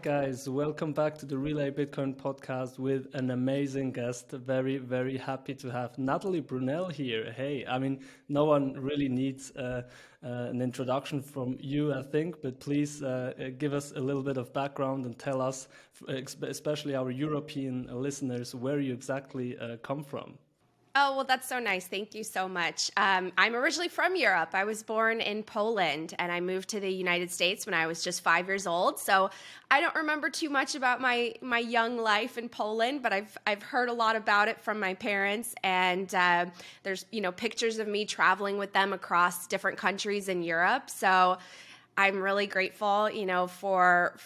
guys, welcome back to the Relai Bitcoin Podcast with an amazing guest. Very, very happy to have Natalie Brunell here. Hey, I mean, no one really needs an introduction from you, I think, but please give us a little bit of background and tell us, especially our European listeners, where you exactly come from. Oh, well, that's so nice. Thank you so much. I'm originally from Europe. I was born in Poland, and I moved to the United States when I was just 5 years old. So I don't remember too much about my young life in Poland, but I've heard a lot about it from my parents. And there's pictures of me traveling with them across different countries in Europe. So I'm really grateful, for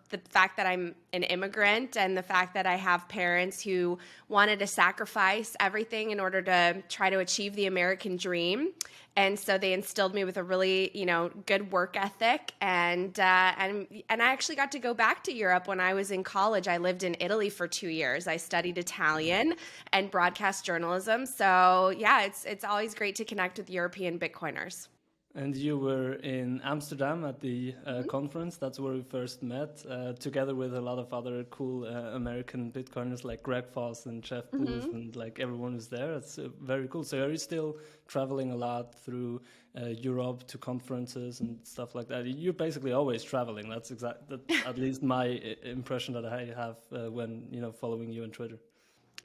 the fact that I'm an immigrant and the fact that I have parents who wanted to sacrifice everything in order to try to achieve the American dream. And so they instilled me with a really, good work ethic. And I actually got to go back to Europe when I was in college. I lived in Italy for 2 years. I studied Italian and broadcast journalism. So yeah, it's always great to connect with European Bitcoiners. And you were in Amsterdam at the conference. That's where we first met, together with a lot of other cool American Bitcoiners like Greg Foss and Jeff Booth, and like everyone was there. It's very cool. So are you still traveling a lot through Europe to conferences and stuff like that? You're basically always traveling. That's at least my impression that I have when following you on Twitter.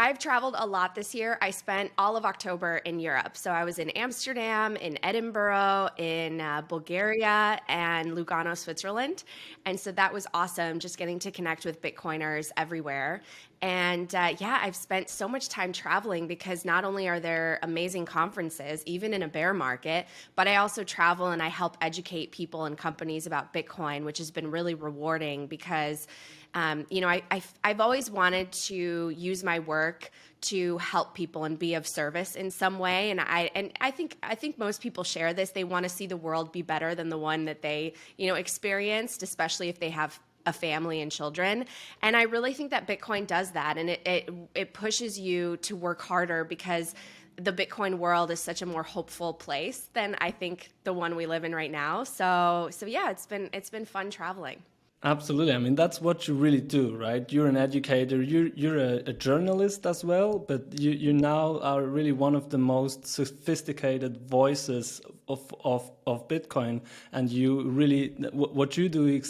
I've traveled a lot this year. I spent all of October in Europe. So I was in Amsterdam, in Edinburgh, in Bulgaria, and Lugano, Switzerland. And so that was awesome, just getting to connect with Bitcoiners everywhere. And I've spent so much time traveling because not only are there amazing conferences, even in a bear market, but I also travel and I help educate people and companies about Bitcoin, which has been really rewarding because I've always wanted to use my work to help people and be of service in some way. And I think most people share this. They want to see the world be better than the one that they, experienced, especially if they have a family and children. And I really think that Bitcoin does that. And it pushes you to work harder because the Bitcoin world is such a more hopeful place than I think the one we live in right now. So yeah, it's been fun traveling. Absolutely. I mean, that's what you really do, right? You're an educator, you're a journalist as well, but you now are really one of the most sophisticated voices of Bitcoin. And you really, what you do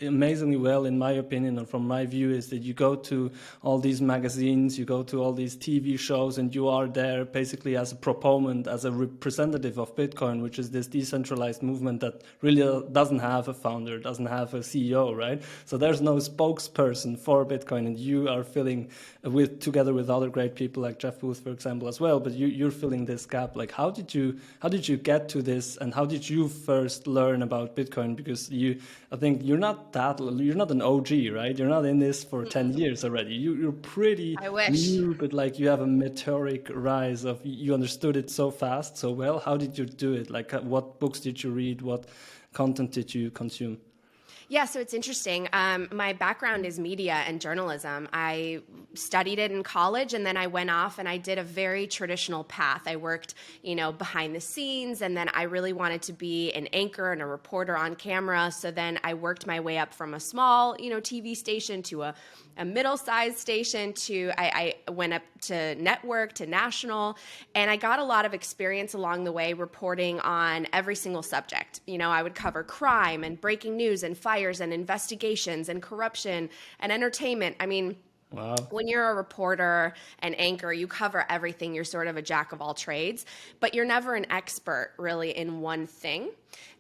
amazingly well, in my opinion, and from my view, is that you go to all these magazines, you go to all these TV shows, and you are there basically as a proponent, as a representative of Bitcoin, which is this decentralized movement that really doesn't have a founder, doesn't have a CEO. Right, so there's no spokesperson for Bitcoin, and you are filling together with other great people like Jeff Booth, for example, as well. But you're filling this gap. Like, how did you get to this, and how did you first learn about Bitcoin? Because I think you're not an OG, right? You're not in this for 10 years already. You're pretty new, but like you have a meteoric rise of you understood it so fast, so well. How did you do it? Like, what books did you read? What content did you consume? Yeah, so it's interesting. My background is media and journalism. I studied it in college, and then I went off and I did a very traditional path. I worked, behind the scenes, and then I really wanted to be an anchor and a reporter on camera. So then I worked my way up from a small, TV station to a middle-sized station I went up to network, to national, and I got a lot of experience along the way reporting on every single subject. I would cover crime and breaking news and fires and investigations and corruption and entertainment. I mean, wow. When you're a reporter and anchor, you cover everything. You're sort of a jack of all trades, but you're never an expert really in one thing.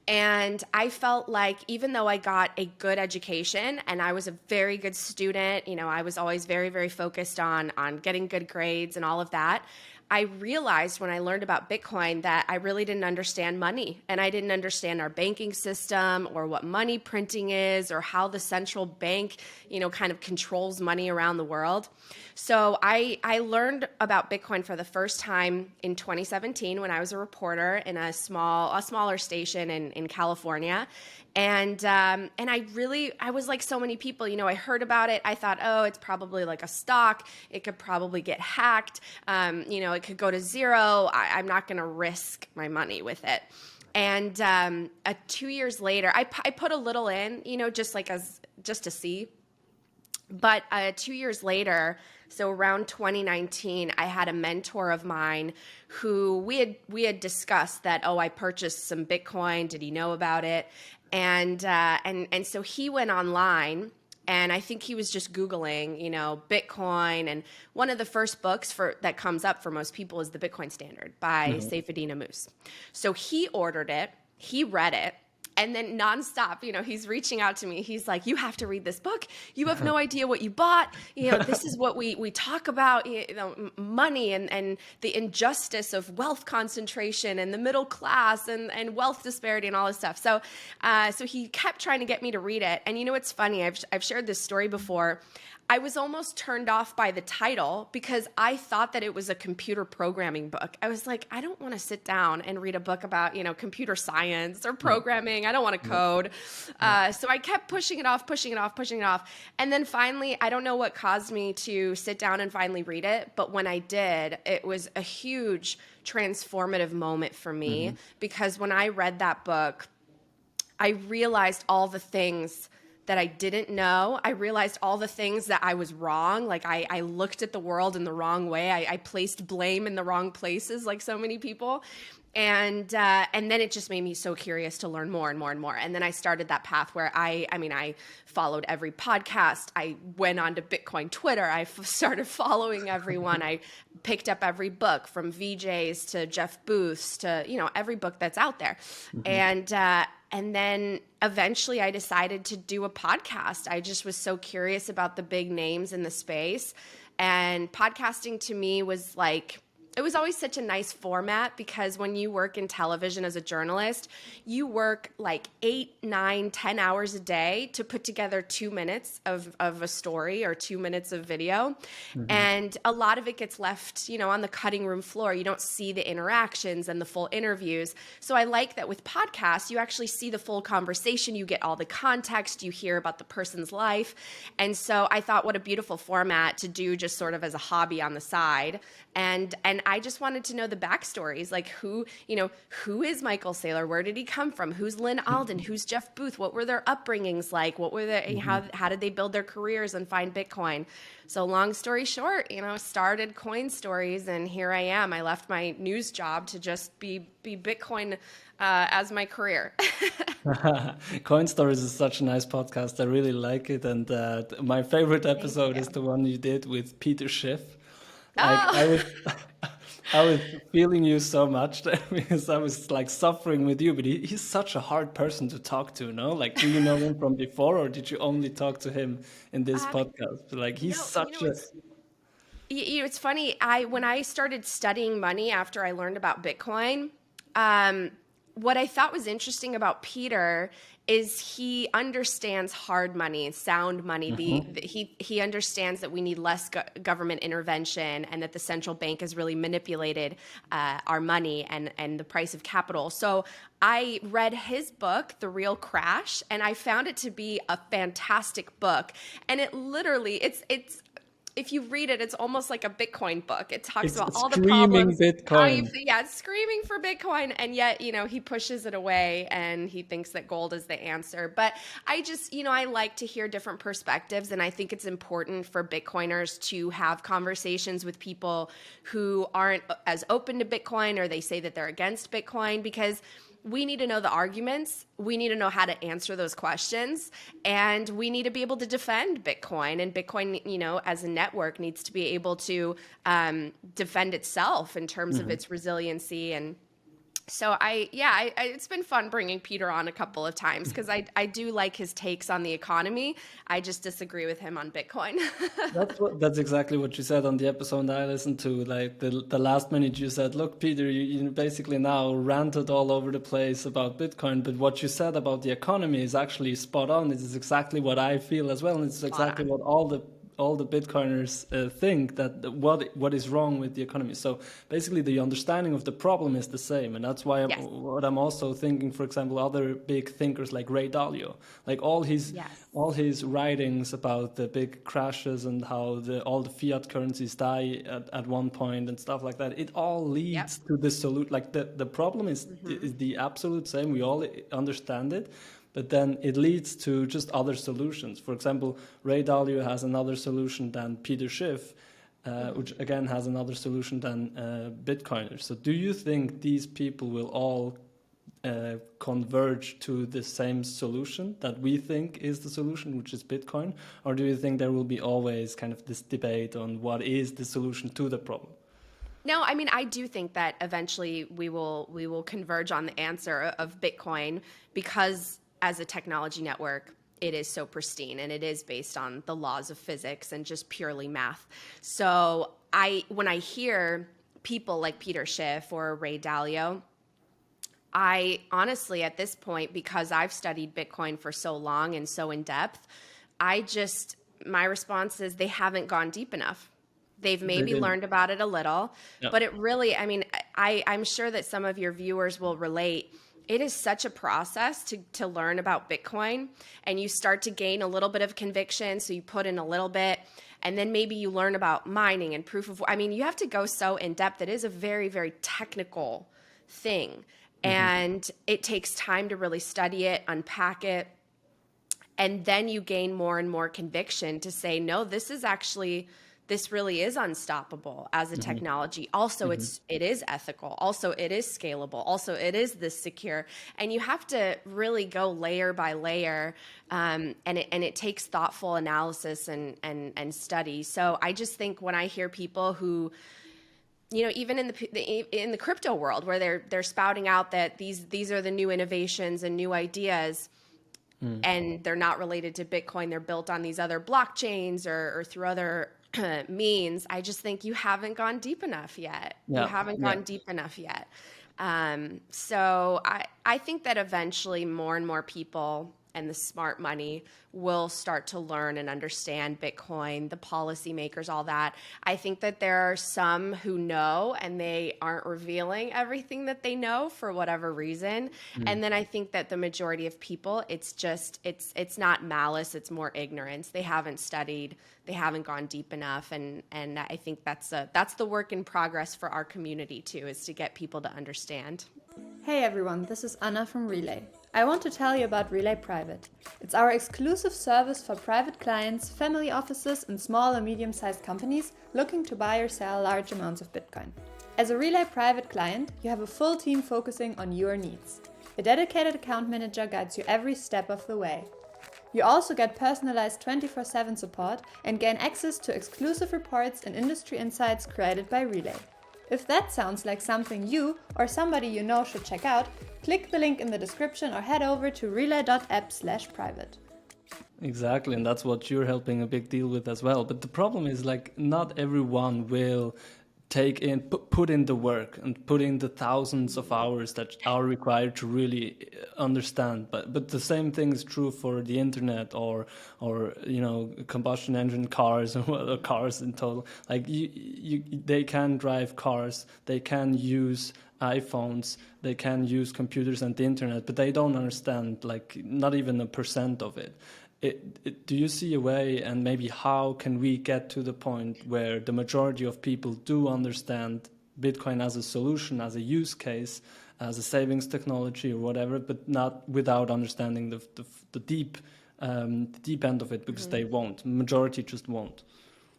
And I felt like even though I got a good education and I was a very good student, I was always very, very focused on getting good grades and all of that, I realized when I learned about Bitcoin that I really didn't understand money, and I didn't understand our banking system or what money printing is or how the central bank, kind of controls money around the world. So I learned about Bitcoin for the first time in 2017 when I was a reporter in a smaller station in California. And I was like so many people, I heard about it. I thought, oh, it's probably like a stock. It could probably get hacked. It could go to zero. I'm not going to risk my money with it. And 2 years later, I put a little in, just to see. But 2 years later, so around 2019, I had a mentor of mine who we had discussed that, oh, I purchased some Bitcoin. Did he know about it? And so he went online, and I think he was just Googling, Bitcoin. And one of the first books that comes up for most people is The Bitcoin Standard by Saifedean Ammous. So he ordered it, he read it, and then nonstop, he's reaching out to me. He's like, you have to read this book. You have no idea what you bought. This is what we talk about, money and the injustice of wealth concentration and the middle class and wealth disparity and all this stuff. So he kept trying to get me to read it. And it's funny. I've shared this story before. I was almost turned off by the title because I thought that it was a computer programming book. I was like, I don't want to sit down and read a book about, computer science or programming. I don't want to code. So I kept pushing it off. And then finally, I don't know what caused me to sit down and finally read it. But when I did, it was a huge transformative moment for me because when I read that book, I realized all the things that I didn't know. I realized all the things that I was wrong. Like I looked at the world in the wrong way. I placed blame in the wrong places, like so many people. And then it just made me so curious to learn more and more and more. And then I started that path where I followed every podcast. I went on to Bitcoin Twitter. I started following everyone. I picked up every book from VJs to Jeff Booth's to, every book that's out there. And then eventually I decided to do a podcast. I just was so curious about the big names in the space. And podcasting to me was like, it was always such a nice format because when you work in television as a journalist, you work like 8, 9, 10 hours a day to put together 2 minutes of a story or 2 minutes of video. And a lot of it gets left, on the cutting room floor. You don't see the interactions and the full interviews. So I like that with podcasts, you actually see the full conversation. You get all the context. You hear about the person's life. And so I thought, what a beautiful format to do just sort of as a hobby on the side. And I just wanted to know the backstories, like who is Michael Saylor? Where did he come from? Who's Lynn Alden? Who's Jeff Booth? What were their upbringings like? What were how did they build their careers and find Bitcoin? So long story short, started Coin Stories, and here I am. I left my news job to just be Bitcoin as my career. Coin Stories is such a nice podcast. I really like it. And my favorite episode is the one you did with Peter Schiff. Like, I was feeling you so much there because I was like suffering with you, but he's such a hard person to talk to, no? Like, do you know him from before, or did you only talk to him in this podcast? Like, he's it's funny. When I started studying money after I learned about Bitcoin, what I thought was interesting about Peter is he understands hard money, sound money. He understands that we need less government intervention and that the central bank has really manipulated our money and the price of capital. So I read his book, The Real Crash, and I found it to be a fantastic book. And it literally, it's if you read it, it's almost like a Bitcoin book. It talks about all the problems. Bitcoin. It's screaming for Bitcoin. And yet, he pushes it away and he thinks that gold is the answer. But I just, I like to hear different perspectives. And I think it's important for Bitcoiners to have conversations with people who aren't as open to Bitcoin, or they say that they're against Bitcoin, because we need to know the arguments. We need to know how to answer those questions. And we need to be able to defend Bitcoin. And Bitcoin, as a network, needs to be able to defend itself in terms of its resiliency. And so it's been fun bringing Peter on a couple of times because I do like his takes on the economy. I just disagree with him on Bitcoin. That's exactly what you said on the episode I listened to. Like the last minute you said, look, Peter, you basically now ranted all over the place about Bitcoin, but what you said about the economy is actually spot on. It is exactly what I feel as well. And it's exactly what all the Bitcoiners think, that what is wrong with the economy. So basically the understanding of the problem is the same. And that's why what I'm also thinking, for example, other big thinkers like Ray Dalio, like all his writings about the big crashes and how all the fiat currencies die at one point and stuff like that, it all leads to the solution. Like the problem is the absolute same. We all understand it. but then it leads to just other solutions. For example, Ray Dalio has another solution than Peter Schiff, which again has another solution than Bitcoiners. So do you think these people will all converge to the same solution that we think is the solution, which is Bitcoin? Or do you think there will be always kind of this debate on what is the solution to the problem? No, I mean, I do think that eventually we will converge on the answer of Bitcoin, because as a technology network, it is so pristine and it is based on the laws of physics and just purely math. So when I hear people like Peter Schiff or Ray Dalio, I honestly, at this point, because I've studied Bitcoin for so long and so in depth, my response is they haven't gone deep enough. They've maybe learned about it a little, but it really, I mean, I'm sure that some of your viewers will relate. It is such a process to learn about Bitcoin, and you start to gain a little bit of conviction. So you put in a little bit, and then maybe you learn about mining and I mean, you have to go so in depth. It is a very, very technical thing. And it takes time to really study it, unpack it. And then you gain more and more conviction to say, no, this really is unstoppable as a technology. Also, it is ethical. Also, it is scalable. Also, it is this secure. And you have to really go layer by layer. And it takes thoughtful analysis and study. So I just think when I hear people who, you know, even in the crypto world, where they're spouting out that these are the new innovations and new ideas, and they're not related to Bitcoin, they're built on these other blockchains or through other means, I just think you haven't gone deep enough yet. You haven't gone deep enough yet. So I think that eventually more and more people and the smart money will start to learn and understand Bitcoin, the policymakers, all that. I think that there are some who know and they aren't revealing everything that they know for whatever reason. And then I think that the majority of people, it's not malice, it's more ignorance. They haven't studied, they haven't gone deep enough. And I think that's the work in progress for our community too, is to get people to understand. Hey everyone, this is Anna from Relai. I want to tell you about Relai Private. It's our exclusive service for private clients, family offices, and small and medium-sized companies looking to buy or sell large amounts of Bitcoin. As a Relai Private client, you have a full team focusing on your needs. A dedicated account manager guides you every step of the way. You also get personalized 24/7 support and gain access to exclusive reports and industry insights created by Relai. If that sounds like something you or somebody you know should check out, click the link in the description or head over to relay.app/private. Exactly, and that's what you're helping a big deal with as well. But the problem is, like, not everyone will put in the work and put in the thousands of hours that are required to really understand. But the same thing is true for the internet or you know, combustion engine cars or cars in total. Like they can drive cars, they can use iPhones, they can use computers and the internet, but they don't understand like not even 1% of it. Do you see a way, and maybe how can we get to the point where the majority of people do understand Bitcoin as a solution, as a use case, as a savings technology or whatever, but not without understanding the deep end of it, because they won't. Majority just won't.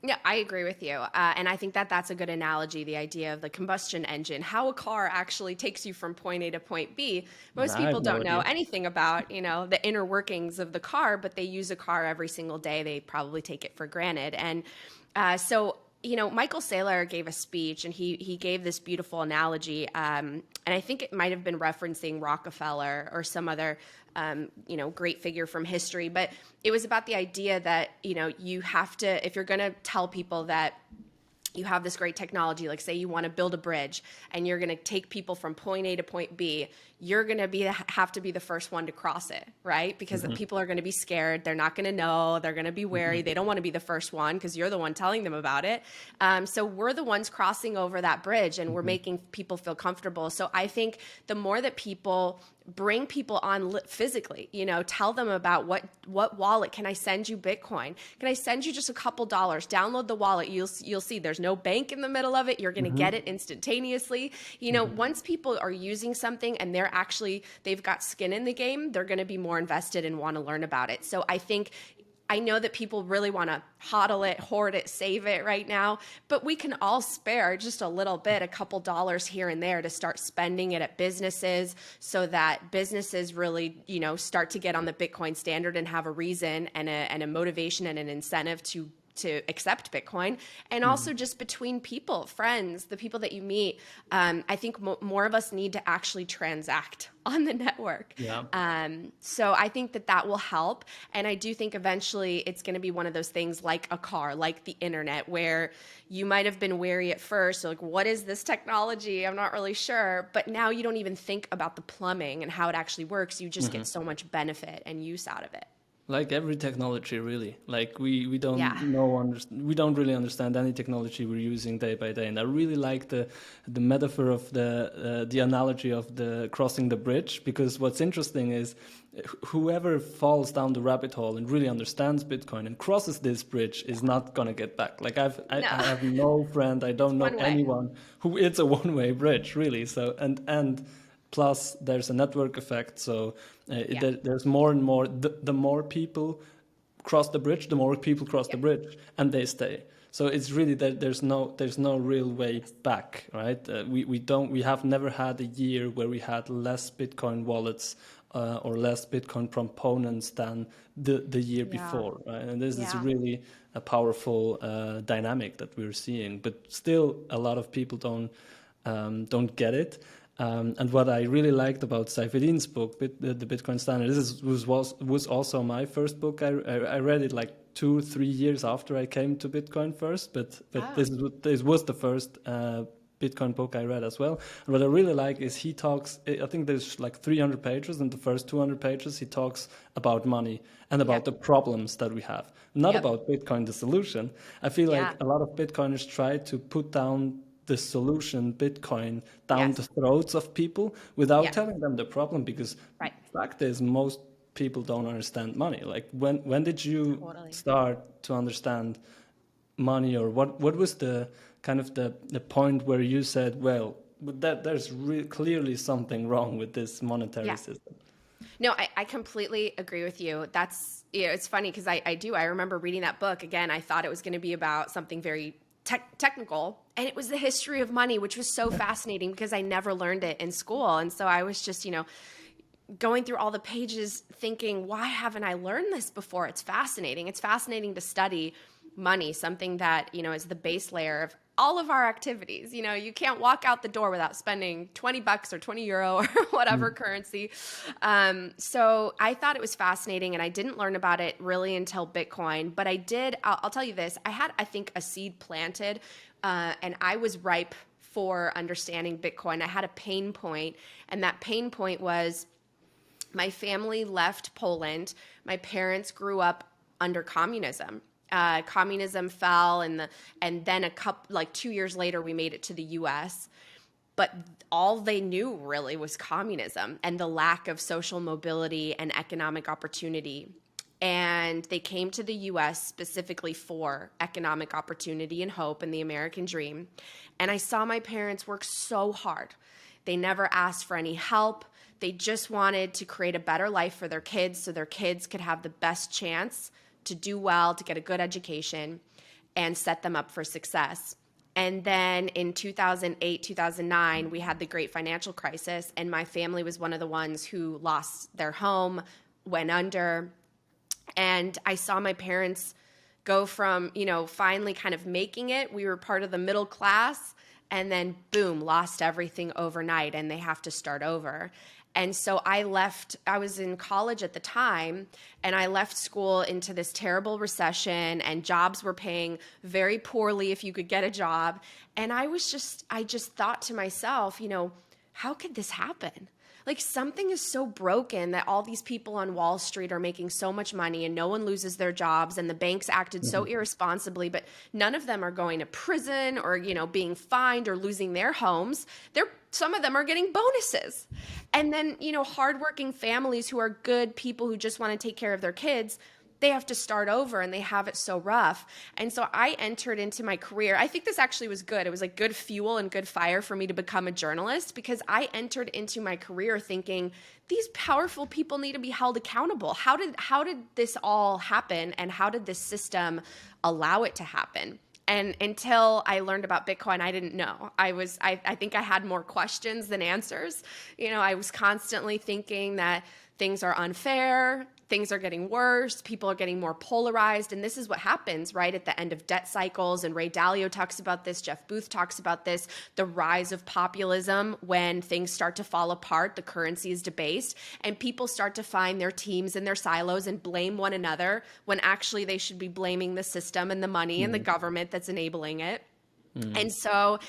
Yeah, I agree with you. And I think that that's a good analogy, the idea of the combustion engine, how a car actually takes you from point A to point B. Most people don't know anything about, you know, the inner workings of the car, but they use a car every single day. They probably take it for granted. And so, you know, Michael Saylor gave a speech and he gave this beautiful analogy. And I think it might have been referencing Rockefeller or some other you know, great figure from history, but it was about the idea that, you know, you have to, if you're going to tell people that you have this great technology, like say you want to build a bridge and you're going to take people from point A to point B, you're going to have to be the first one to cross it, right? Because the people are going to be scared. They're not going to know. They're going to be wary. They don't want to be the first one because you're the one telling them about it. So we're the ones crossing over that bridge and we're making people feel comfortable. So I think the more that people bring people on physically, tell them about what wallet can I send you Bitcoin? Can I send you just a couple dollars? Download the wallet. You'll see there's no bank in the middle of it. You're going to get it instantaneously. Once people are using something and they've got skin in the game, they're going to be more invested and want to learn about it. So I know that people really want to hodl it, hoard it, save it right now, but we can all spare just a little bit, a couple dollars here and there to start spending it at businesses so that businesses really, start to get on the Bitcoin standard and have a reason and a motivation and an incentive to accept Bitcoin. And also just between people, friends, the people that you meet. I think more of us need to actually transact on the network. Yeah. So I think that will help. And I do think eventually it's going to be one of those things like a car, like the internet, where you might have been wary at first, like, what is this technology? I'm not really sure. But now you don't even think about the plumbing and how it actually works. You just get so much benefit and use out of it. Like every technology, really. Like we don't we don't really understand any technology we're using day by day. And I really like the metaphor of the analogy of the crossing the bridge, because what's interesting is whoever falls down the rabbit hole and really understands Bitcoin and crosses this bridge is not gonna get back. Like I have no friend, I don't know anyone who it's a one-way bridge, really. So and plus, there's a network effect. So there's more and more. The more people cross the bridge, the more people cross the bridge, and they stay. So it's really that there's no real way back, right? We have never had a year where we had less Bitcoin wallets or less Bitcoin components than the year before, right? And this is really a powerful dynamic that we're seeing. But still, a lot of people don't get it. And what I really liked about Saifedean's book, the Bitcoin Standard, was also my first book. I read it like 2-3 years after I came to Bitcoin first, but this was the first Bitcoin book I read as well. And what I really like is he talks, I think there's like 300 pages, and the first 200 pages he talks about money and about the problems that we have, not about Bitcoin, the solution. I feel like a lot of Bitcoiners try to put down the solution, Bitcoin, down the throats of people without telling them the problem, because the fact is most people don't understand money. Like when did you start to understand money, or what was the kind of the point where you said, well, there's clearly something wrong with this monetary system? No, I completely agree with you. That's, it's funny because I remember reading that book. Again, I thought it was going to be about something very technical, and it was the history of money, which was so fascinating because I never learned it in school. And so I was just, going through all the pages thinking, why haven't I learned this before? It's fascinating. It's fascinating to study money, something that, is the base layer of all of our activities. You can't walk out the door without spending $20 or 20 euro or whatever currency. So I thought it was fascinating, and I didn't learn about it really until Bitcoin, but I did. I'll tell you this. I had, I think, a seed planted, and I was ripe for understanding Bitcoin. I had a pain point, and that pain point was my family left Poland. My parents grew up under communism. Communism fell, and then 2 years later, we made it to the U.S. But all they knew really was communism and the lack of social mobility and economic opportunity. And they came to the U.S. specifically for economic opportunity and hope and the American dream. And I saw my parents work so hard. They never asked for any help. They just wanted to create a better life for their kids so their kids could have the best chance to do well, to get a good education, and set them up for success. And then in 2008, 2009, we had the great financial crisis, and my family was one of the ones who lost their home, went under. And I saw my parents go from, finally kind of making it. We were part of the middle class, and then boom, lost everything overnight, and they have to start over. And so I was in college at the time, and I left school into this terrible recession, and jobs were paying very poorly if you could get a job. And I just thought to myself, how could this happen? like something is so broken that all these people on Wall Street are making so much money and no one loses their jobs and the banks acted so irresponsibly, but none of them are going to prison or, being fined or losing their homes. Some of them are getting bonuses. And then, hardworking families who are good people who just want to take care of their kids, they have to start over and they have it so rough. And so I entered into my career. I think this actually was good. It was like good fuel and good fire for me to become a journalist, because I entered into my career thinking these powerful people need to be held accountable. How did this all happen, and how did this system allow it to happen? And until I learned about Bitcoin, I didn't know. I think I had more questions than answers. I was constantly thinking that things are unfair, things are getting worse, people are getting more polarized, and this is what happens, right, at the end of debt cycles, and Ray Dalio talks about this, Jeff Booth talks about this, the rise of populism when things start to fall apart, the currency is debased, and people start to find their teams and their silos and blame one another when actually they should be blaming the system and the money and the government that's enabling it. And so,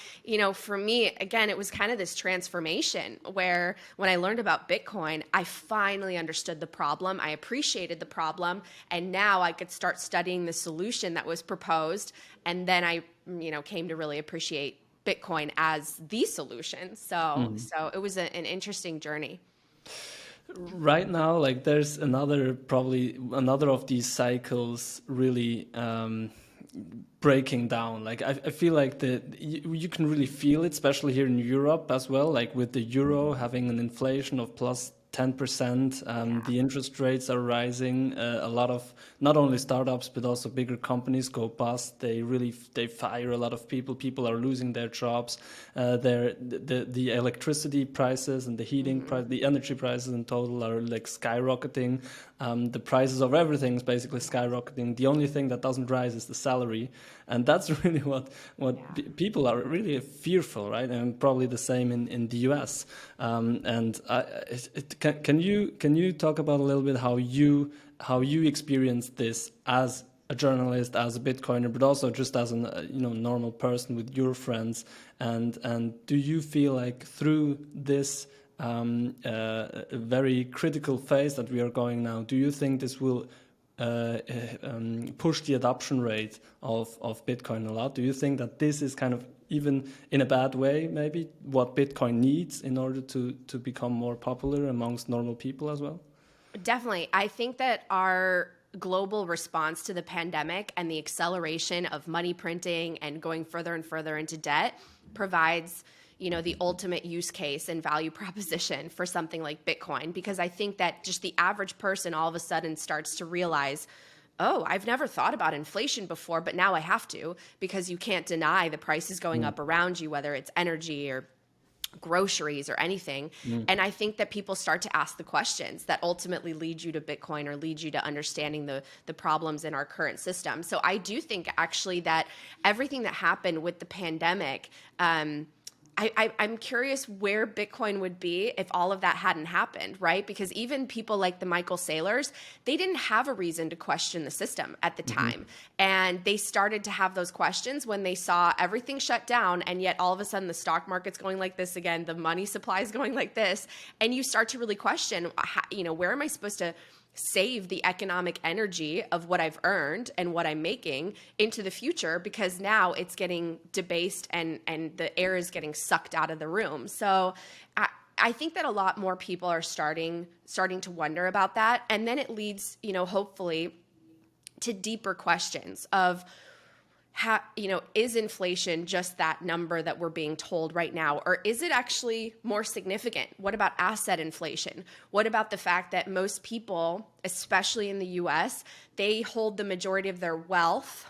for me, again, it was kind of this transformation where when I learned about Bitcoin, I finally understood the problem. I appreciated the problem. And now I could start studying the solution that was proposed. And then I, came to really appreciate Bitcoin as the solution. So it was an interesting journey. Right now, like there's probably another of these cycles really breaking down. Like I feel like you can really feel it, especially here in Europe as well, like with the euro having an inflation of plus 10%. The interest rates are rising. A lot of not only startups but also bigger companies go bust. They fire a lot of people. People are losing their jobs. The electricity prices and the heating price, the energy prices in total are like skyrocketing. The prices of everything is basically skyrocketing. The only thing that doesn't rise is the salary, and that's really what people are really fearful, right? And probably the same in the US. Can you talk about a little bit how you experienced this as a journalist, as a Bitcoiner, but also just as a normal person with your friends, and do you feel like through this very critical phase that we are going now, do you think this will push the adoption rate of Bitcoin a lot? Do you think that this is kind of, even in a bad way, maybe what Bitcoin needs in order to become more popular amongst normal people as well? Definitely. I think that our global response to the pandemic and the acceleration of money printing and going further and further into debt provides the ultimate use case and value proposition for something like Bitcoin, because I think that just the average person all of a sudden starts to realize, oh, I've never thought about inflation before, but now I have to, because you can't deny the prices going up around you, whether it's energy or groceries or anything. And I think that people start to ask the questions that ultimately lead you to Bitcoin or lead you to understanding the problems in our current system. So I do think actually that everything that happened with the pandemic, I'm curious where Bitcoin would be if all of that hadn't happened, right? Because even people like the Michael Saylors, they didn't have a reason to question the system at the time. And they started to have those questions when they saw everything shut down, and yet all of a sudden the stock market's going like this again, the money supply is going like this, and you start to really question, where am I supposed to save the economic energy of what I've earned and what I'm making into the future, because now it's getting debased and the air is getting sucked out of the room. So I think that a lot more people are starting to wonder about that. And then it leads, hopefully to deeper questions of how, is inflation just that number that we're being told right now? Or is it actually more significant? What about asset inflation? What about the fact that most people, especially in the US, they hold the majority of their wealth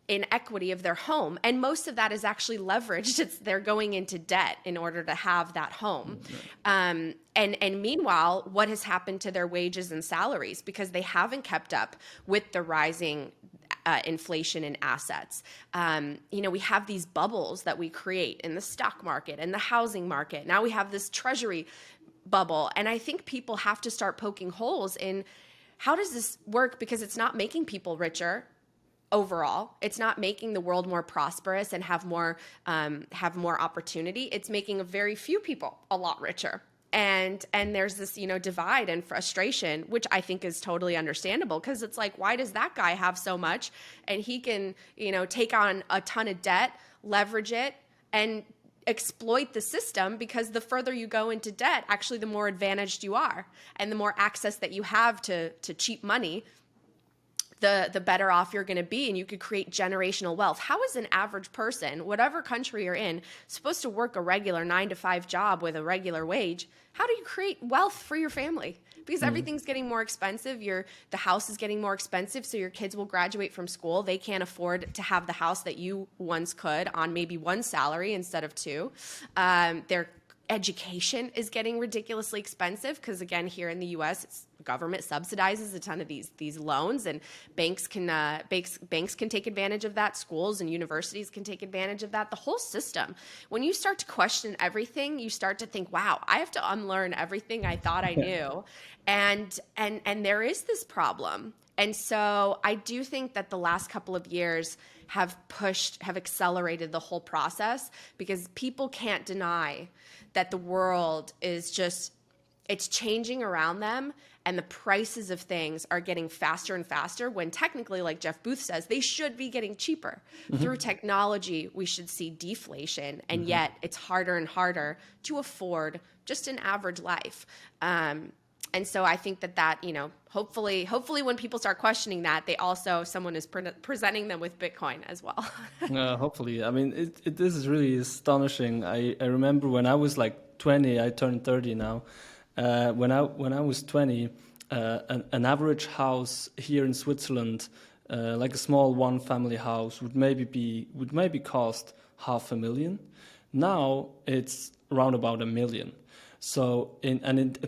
in equity of their home, and most of that is actually leveraged. They're going into debt in order to have that home. And meanwhile, what has happened to their wages and salaries, because they haven't kept up with the rising inflation in assets. We have these bubbles that we create in the stock market and the housing market. Now we have this treasury bubble. And I think people have to start poking holes in how does this work, because it's not making people richer overall. It's not making the world more prosperous and have more opportunity. It's making a very few people a lot richer. And there's this, divide and frustration, which I think is totally understandable, because it's like, why does that guy have so much and he can, take on a ton of debt, leverage it, and exploit the system? Because the further you go into debt, actually the more advantaged you are, and the more access that you have to cheap money, the better off you're going to be, and you could create generational wealth. How is an average person, whatever country you're in, supposed to work a regular 9-to-5 job with a regular wage? How do you create wealth for your family? Because everything's getting more expensive. The house is getting more expensive, so your kids will graduate from school. They can't afford to have the house that you once could on maybe one salary instead of two. Their education is getting ridiculously expensive because, again, here in the U.S., government subsidizes a ton of these loans, and banks can take advantage of that. Schools and universities can take advantage of that. The whole system. When you start to question everything, you start to think, "Wow, I have to unlearn everything I thought I knew," and there is this problem. And so I do think that the last couple of years have accelerated the whole process, because people can't deny that the world is it's changing around them, and the prices of things are getting faster and faster, when technically, like Jeff Booth says, they should be getting cheaper. Through technology, we should see deflation, and yet it's harder and harder to afford just an average life. And so I think that hopefully when people start questioning that, someone is presenting them with Bitcoin as well. Hopefully. I mean, this is really astonishing. I remember when I was like 20, I turned 30 now. When I was 20, an average house here in Switzerland, like a small one-family house, would maybe cost $500,000. Now it's around about $1 million. So in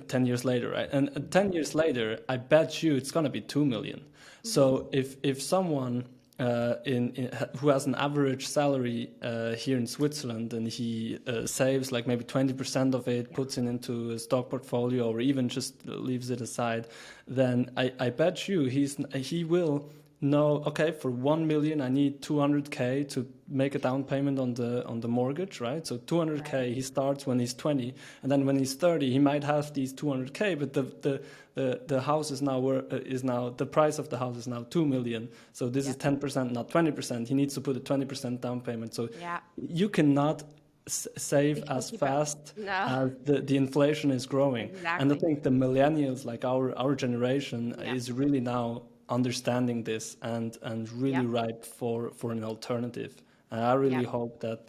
10 years later, right? And 10 years later, I bet you it's gonna be 2 million. So if someone who has an average salary here in Switzerland, and he saves like maybe 20% of it, puts it into a stock portfolio, or even just leaves it aside, then I bet you he will know, okay, for 1 million I need 200K to make a down payment on the mortgage, right? So 200K, right. He starts when he's 20, and then when he's 30 he might have these 200K, but the house is now the price of the house is now 2 million. So this is 10%, not 20%. He needs to put a 20% down payment. So you cannot save as fast as the inflation is growing. Exactly. And I think the millennials, like our generation, is really now understanding this and really ripe for an alternative. And I really hope that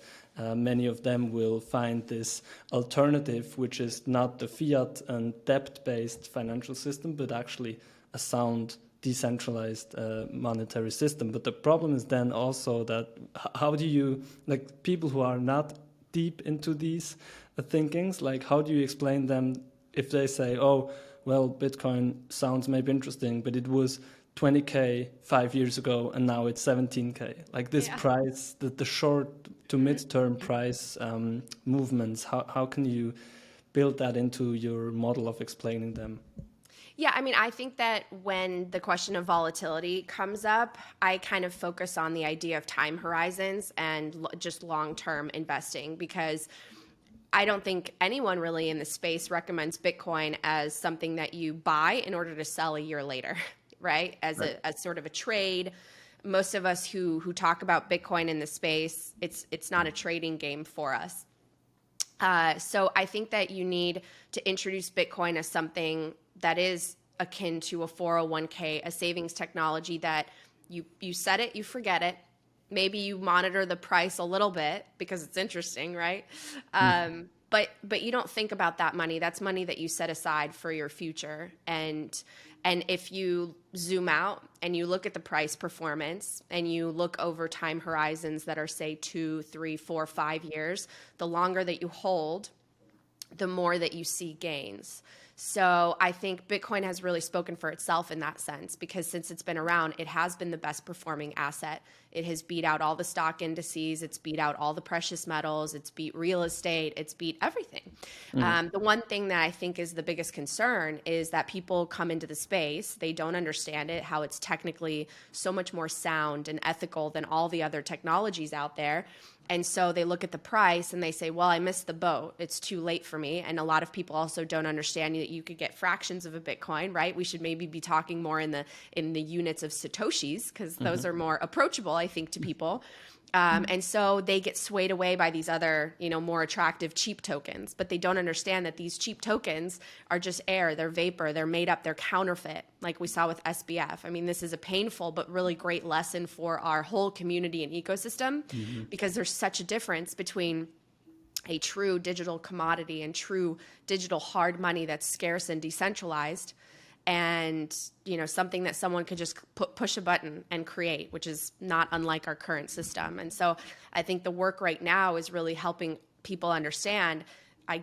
many of them will find this alternative, which is not the fiat and debt-based financial system, but actually a sound decentralized monetary system. But the problem is then also that how do you, like, people who are not deep into these thinkings, like, how do you explain them if they say, oh, well, Bitcoin sounds maybe interesting, but it was 20K 5 years ago, and now it's 17K. Like this price, the short to mid-term price movements, how can you build that into your model of explaining them? Yeah, I mean, I think that when the question of volatility comes up, I kind of focus on the idea of time horizons and just long-term investing, because I don't think anyone really in the space recommends Bitcoin as something that you buy in order to sell a year later. Right? As sort of a trade. Most of us who talk about Bitcoin in the space, it's not a trading game for us. So I think that you need to introduce Bitcoin as something that is akin to a 401k, a savings technology that you set it, you forget it. Maybe you monitor the price a little bit because it's interesting, right? But you don't think about that money. That's money that you set aside for your future. And if you zoom out and you look at the price performance and you look over time horizons that are, say, 2, 3, 4, 5 years, the longer that you hold, the more that you see gains. So I think Bitcoin has really spoken for itself in that sense, because since it's been around, it has been the best performing asset. It has beat out all the stock indices. It's beat out all the precious metals. It's beat real estate. It's beat everything. The one thing that I think is the biggest concern is that people come into the space, they don't understand it, how it's technically so much more sound and ethical than all the other technologies out there. And so they look at the price and they say, well, I missed the boat. It's too late for me. And a lot of people also don't understand that you could get fractions of a Bitcoin, right? We should maybe be talking more in the units of Satoshis, because those are more approachable, I think, to people. And so they get swayed away by these other, more attractive cheap tokens, but they don't understand that these cheap tokens are just air, they're vapor, they're made up, they're counterfeit, like we saw with SBF. I mean, this is a painful but really great lesson for our whole community and ecosystem, because there's such a difference between a true digital commodity and true digital hard money that's scarce and decentralized, and something that someone could just push a button and create, which is not unlike our current system. And so I think the work right now is really helping people understand. I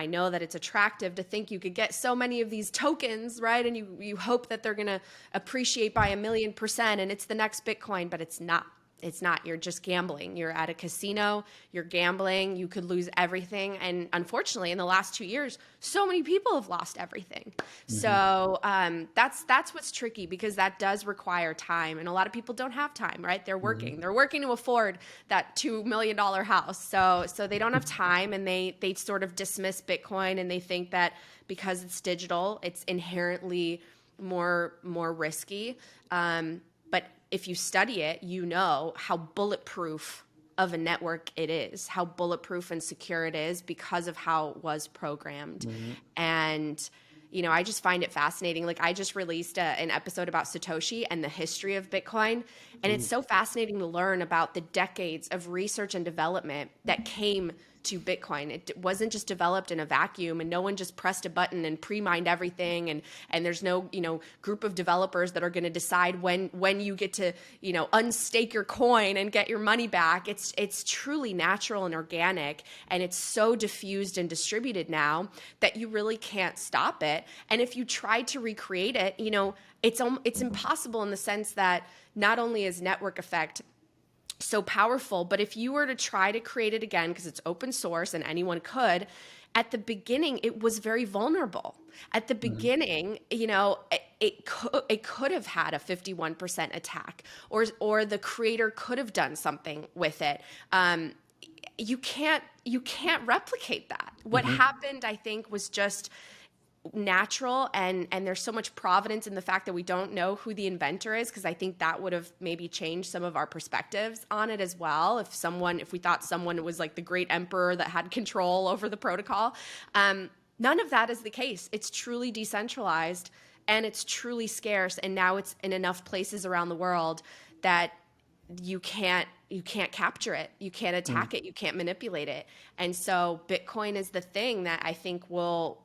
know that it's attractive to think you could get so many of these tokens, right? And you hope that they're going to appreciate by 1,000,000% and it's the next Bitcoin, but it's not. It's not. You're just gambling. You're at a casino. You're gambling. You could lose everything. And unfortunately, in the last 2 years, so many people have lost everything. So that's what's tricky, because that does require time. And a lot of people don't have time, right? They're working. They're working to afford that $2 million house. So they don't have time, and they sort of dismiss Bitcoin, and they think that because it's digital, it's inherently more risky. But if you study it, you know how bulletproof of a network it is, how bulletproof and secure it is because of how it was programmed. And, I just find it fascinating. Like, I just released an episode about Satoshi and the history of Bitcoin. And it's so fascinating to learn about the decades of research and development that came to Bitcoin. It wasn't just developed in a vacuum, and no one just pressed a button and pre-mined everything. And there's no, group of developers that are going to decide when you get to, unstake your coin and get your money back. It's truly natural and organic, and it's so diffused and distributed now that you really can't stop it. And if you try to recreate it, it's impossible, in the sense that not only is network effect so powerful, but if you were to try to create it again, because it's open source and anyone could, at the beginning, it was very vulnerable. At the beginning, it could have had a 51% attack, or the creator could have done something with it. You can't replicate that. What happened, I think, was just natural, and there's so much providence in the fact that we don't know who the inventor is, because I think that would have maybe changed some of our perspectives on it as well. If we thought someone was like the great emperor that had control over the protocol, none of that is the case. It's truly decentralized, and it's truly scarce, and now it's in enough places around the world that you can't capture it, you can't attack it, you can't manipulate it. And so Bitcoin is the thing that I think will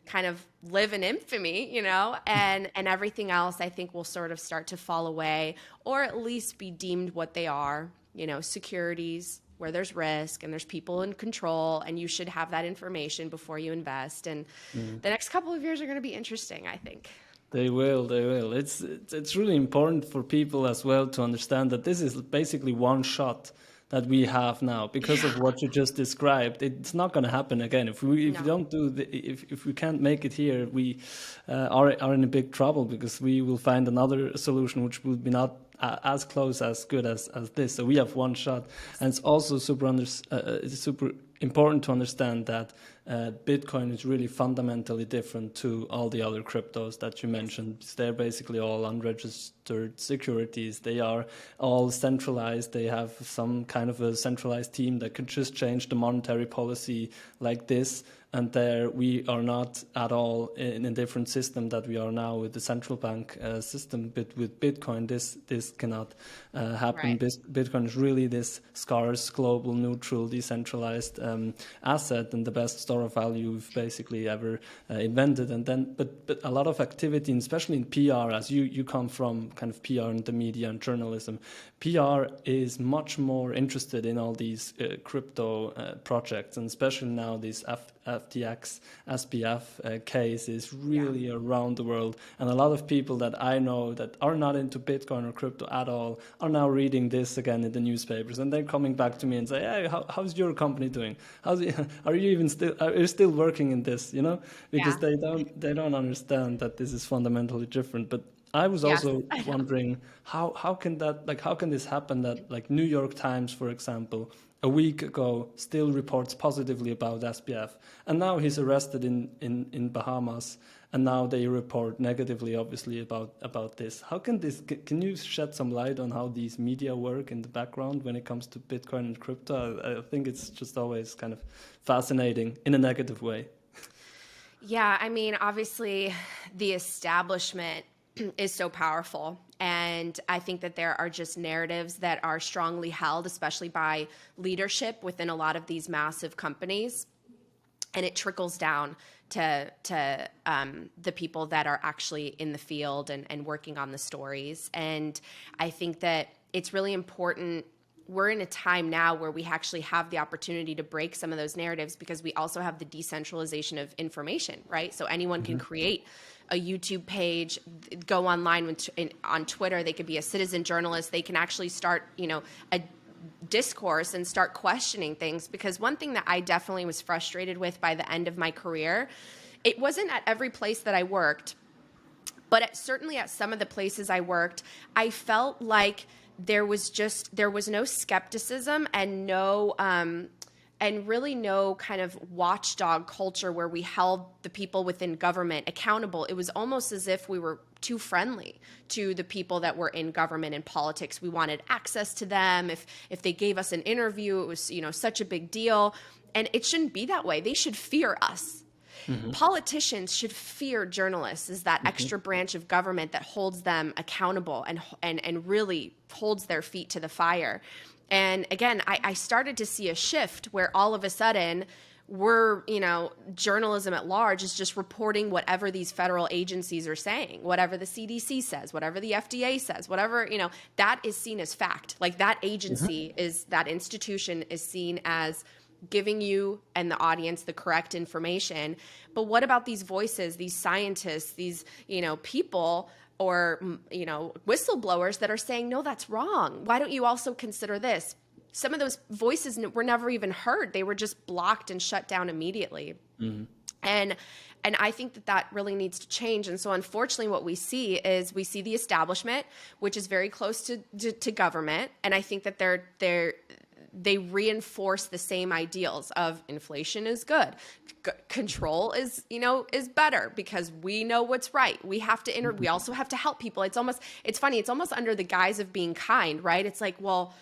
kind of live in infamy, and everything else I think will sort of start to fall away, or at least be deemed what they are, securities where there's risk and there's people in control, and you should have that information before you invest. And the next couple of years are going to be interesting, I think. They will. It's really important for people as well to understand that this is basically one shot that we have now, because of what you just described. It's not going to happen again. If we don't do if we can't make it here, we are in a big trouble, because we will find another solution which will be not as close, as good as this. So we have one shot, and it's also super important to understand that Bitcoin is really fundamentally different to all the other cryptos that you mentioned. They're basically all unregistered securities. They are all centralized. They have some kind of a centralized team that could just change the monetary policy like this. And there we are not at all in a different system that we are now with the central bank system. But with Bitcoin, this cannot happen. Right. Bitcoin is really this scarce, global, neutral, decentralized asset, and the best store of value we've basically ever invented. And then, but a lot of activity, and especially in PR, as you come from kind of PR and the media and journalism, PR is much more interested in all these crypto projects, and especially now these FTX, SBF case is really around the world. And a lot of people that I know that are not into Bitcoin or crypto at all are now reading this again in the newspapers, and they're coming back to me and say, hey, how's your company doing? Are you still working in this? Because they don't understand that this is fundamentally different. But I was Yes, also I know. wondering how can that, like, how can this happen that, like, New York Times, for example, a week ago still reports positively about SBF, and now he's arrested in Bahamas, and now they report negatively, obviously, about this. How can this? Can you shed some light on how these media work in the background when it comes to Bitcoin and crypto? I think it's just always kind of fascinating in a negative way. Yeah, I mean, obviously, the establishment is so powerful. And I think that there are just narratives that are strongly held, especially by leadership within a lot of these massive companies. And it trickles down to the people that are actually in the field and working on the stories. And I think that it's really important. We're in a time now where we actually have the opportunity to break some of those narratives because we also have the decentralization of information, right? So anyone can create a YouTube page, go online on Twitter. They could be a citizen journalist. They can actually start, a discourse and start questioning things. Because one thing that I definitely was frustrated with by the end of my career, it wasn't at every place that I worked, but certainly at some of the places I worked, I felt like there was no skepticism and really no kind of watchdog culture where we held the people within government accountable. It was almost as if we were too friendly to the people that were in government and politics. We wanted access to them. If they gave us an interview, it was, such a big deal. And it shouldn't be that way. They should fear us. Politicians should fear journalists as that extra branch of government that holds them accountable and really holds their feet to the fire. And again, I started to see a shift where all of a sudden journalism at large is just reporting whatever these federal agencies are saying, whatever the CDC says, whatever the FDA says, whatever, that is seen as fact. Like that agency that institution is seen as giving you and the audience the correct information. But what about these voices, these scientists, these, people or, whistleblowers that are saying, no, that's wrong. Why don't you also consider this? Some of those voices were never even heard. They were just blocked and shut down immediately. And I think that really needs to change. And so unfortunately what we see is we see the establishment, which is very close to government. And I think that they reinforce the same ideals of inflation is good. Control is better because we know what's right. We have to we also have to help people. It's funny. It's almost under the guise of being kind, right? It's like, well,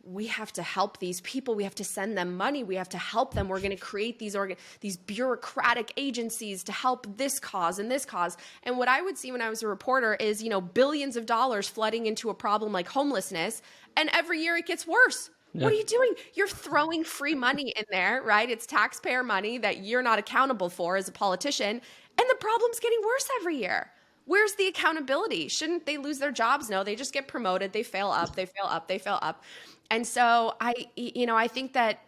we have to help these people. We have to send them money. We have to help them. We're going to create these bureaucratic agencies to help this cause and this cause. And what I would see when I was a reporter is, billions of dollars flooding into a problem like homelessness. And every year it gets worse. Yeah. What are you doing? You're throwing free money in there, right? It's taxpayer money that you're not accountable for as a politician. And the problem's getting worse every year. Where's the accountability? Shouldn't they lose their jobs? No, they just get promoted. They fail up, they fail up, they fail up. And so I think that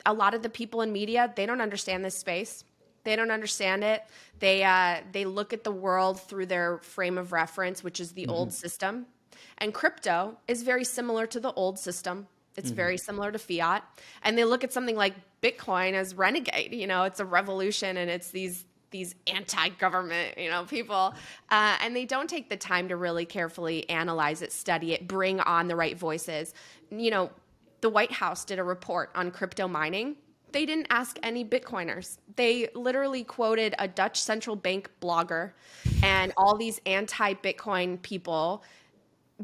a lot of the people in media, they don't understand this space. They don't understand it. They look at the world through their frame of reference, which is the old system. And crypto is very similar to the old system. It's very similar to fiat. And they look at something like Bitcoin as renegade. It's a revolution and it's these anti-government, people. And they don't take the time to really carefully analyze it, study it, bring on the right voices. The White House did a report on crypto mining. They didn't ask any Bitcoiners. They literally quoted a Dutch central bank blogger and all these anti-Bitcoin people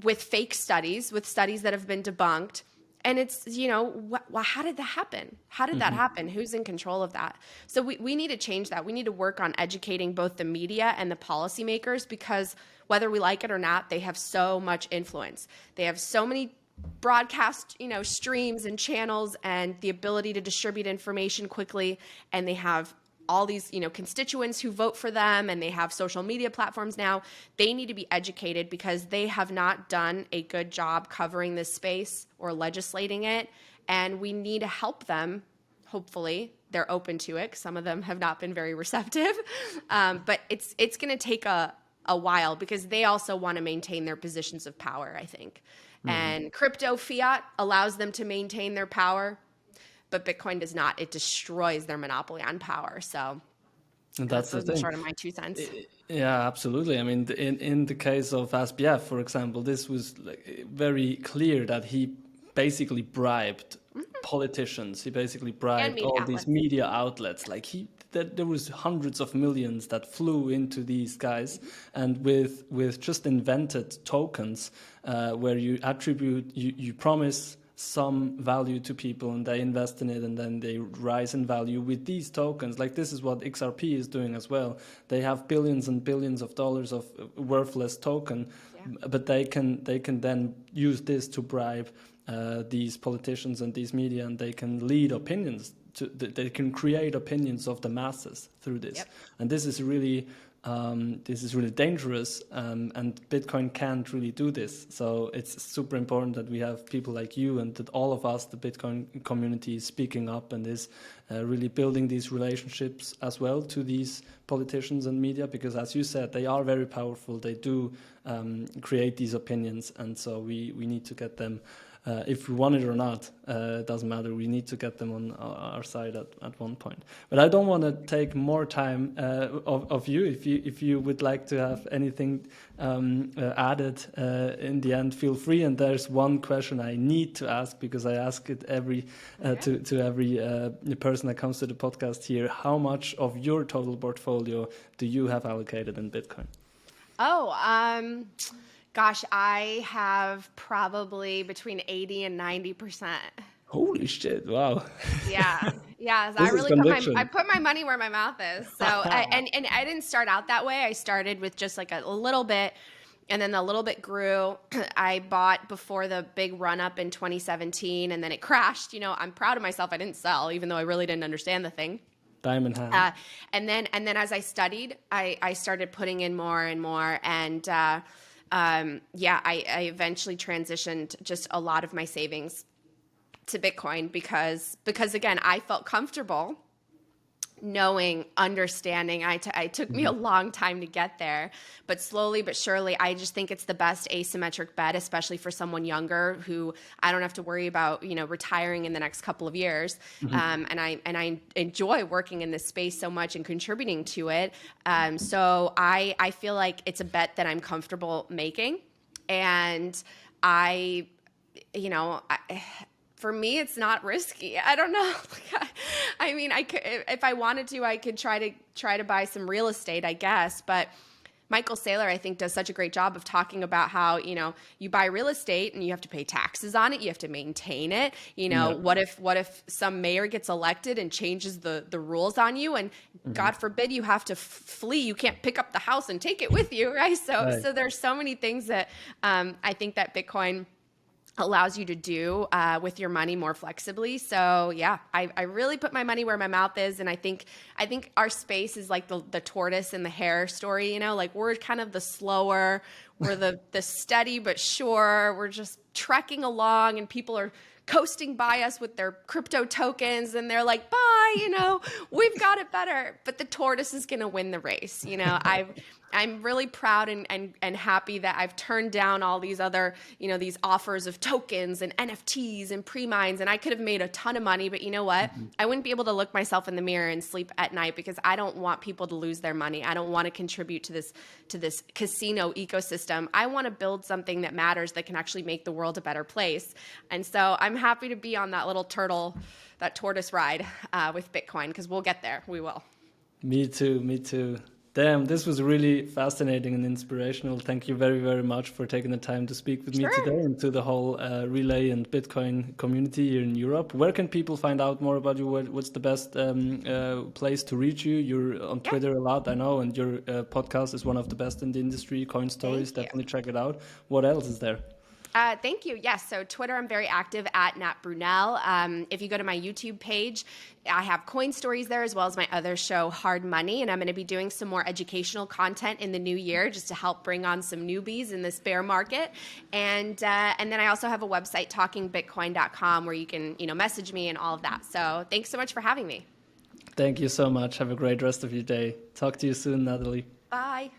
with fake studies, with studies that have been debunked. And it's, how did that happen? How did that happen? Who's in control of that? So we need to change that. We need to work on educating both the media and the policymakers because whether we like it or not, they have so much influence. They have so many broadcast, streams and channels and the ability to distribute information quickly. And they have all these, constituents who vote for them and they have social media platforms now. They need to be educated because they have not done a good job covering this space or legislating it. And we need to help them. Hopefully they're open to it. Some of them have not been very receptive, but it's going to take a while because they also want to maintain their positions of power, I think. And crypto fiat allows them to maintain their power. But Bitcoin does not. It destroys their monopoly on power. So And that's the thing. Sort of my 2 cents. Yeah, absolutely. I mean, in the case of SBF, for example, this was like very clear that he basically bribed politicians. He basically bribed all these media outlets. Like there was hundreds of millions that flew into these guys, and with just invented tokens, where you attribute, you promise some value to people and they invest in it and then they rise in value with these tokens. Like this is what XRP is doing as well. They have billions and billions of dollars of worthless token, but they can then use this to bribe these politicians and these media, and they can lead opinions. They can create opinions of the masses through this. And this is really dangerous, and Bitcoin can't really do this. So it's super important that we have people like you and that all of us, the Bitcoin community, is speaking up and is really building these relationships as well to these politicians and media, because as you said, they are very powerful. They do create these opinions, and so we need to get them. If we want it or not, it doesn't matter. We need to get them on our side at one point. But I don't want to take more time of you. If you would like to have anything added in the end, feel free. And there's one question I need to ask, because I ask it to every person that comes to the podcast here. How much of your total portfolio do you have allocated in Bitcoin? Gosh, I have probably between 80 and 90%. Holy shit! Wow. Yeah. So I put my money where my mouth is. So and I didn't start out that way. I started with just like a little bit, and then the little bit grew. I bought before the big run up in 2017, and then it crashed. I'm proud of myself. I didn't sell, even though I really didn't understand the thing. Diamond hand. And then as I studied, I started putting in more and more, and I eventually transitioned just a lot of my savings to Bitcoin because again, I felt comfortable knowing, understanding. It took me a long time to get there, but slowly but surely, I just think it's the best asymmetric bet, especially for someone younger who I don't have to worry about, retiring in the next couple of years. And I enjoy working in this space so much and contributing to it. So I feel like it's a bet that I'm comfortable making, and for me, it's not risky. I don't know. I mean, if I wanted to, I could try to buy some real estate, I guess. But Michael Saylor, I think, does such a great job of talking about how, you buy real estate and you have to pay taxes on it. You have to maintain it. What if some mayor gets elected and changes the rules on you, and God forbid you have to flee. You can't pick up the house and take it with you, right? So there's so many things that I think that Bitcoin allows you to do with your money more flexibly. So yeah, I really put my money where my mouth is. And I think our space is like the tortoise and the hare story, like we're kind of the slower, we're the steady but sure, we're just trekking along, and people are coasting by us with their crypto tokens, and they're like, bye, we've got it better. But the tortoise is going to win the race. I'm really proud and happy that I've turned down all these other, these offers of tokens and NFTs and pre-mines, and I could have made a ton of money, but you know what? I wouldn't be able to look myself in the mirror and sleep at night, because I don't want people to lose their money. I don't want to contribute to this casino ecosystem. I want to build something that matters, that can actually make the world a better place. And so I'm happy to be on that little tortoise ride with Bitcoin, because we'll get there. We will. Me too. Damn, this was really fascinating and inspirational. Thank you very, very much for taking the time to speak with me today, and to the whole Relai and Bitcoin community here in Europe. Where can people find out more about you? What's the best place to reach you? You're on Twitter a lot, I know, and your podcast is one of the best in the industry. Coin Stories, definitely check it out. What else is there? Thank you. Yes. So Twitter, I'm very active at Nat Brunell. If you go to my YouTube page, I have Coin Stories there, as well as my other show, Hard Money. And I'm going to be doing some more educational content in the new year, just to help bring on some newbies in this bear market. And then I also have a website, talkingbitcoin.com, where you can, message me and all of that. So thanks so much for having me. Thank you so much. Have a great rest of your day. Talk to you soon, Natalie. Bye.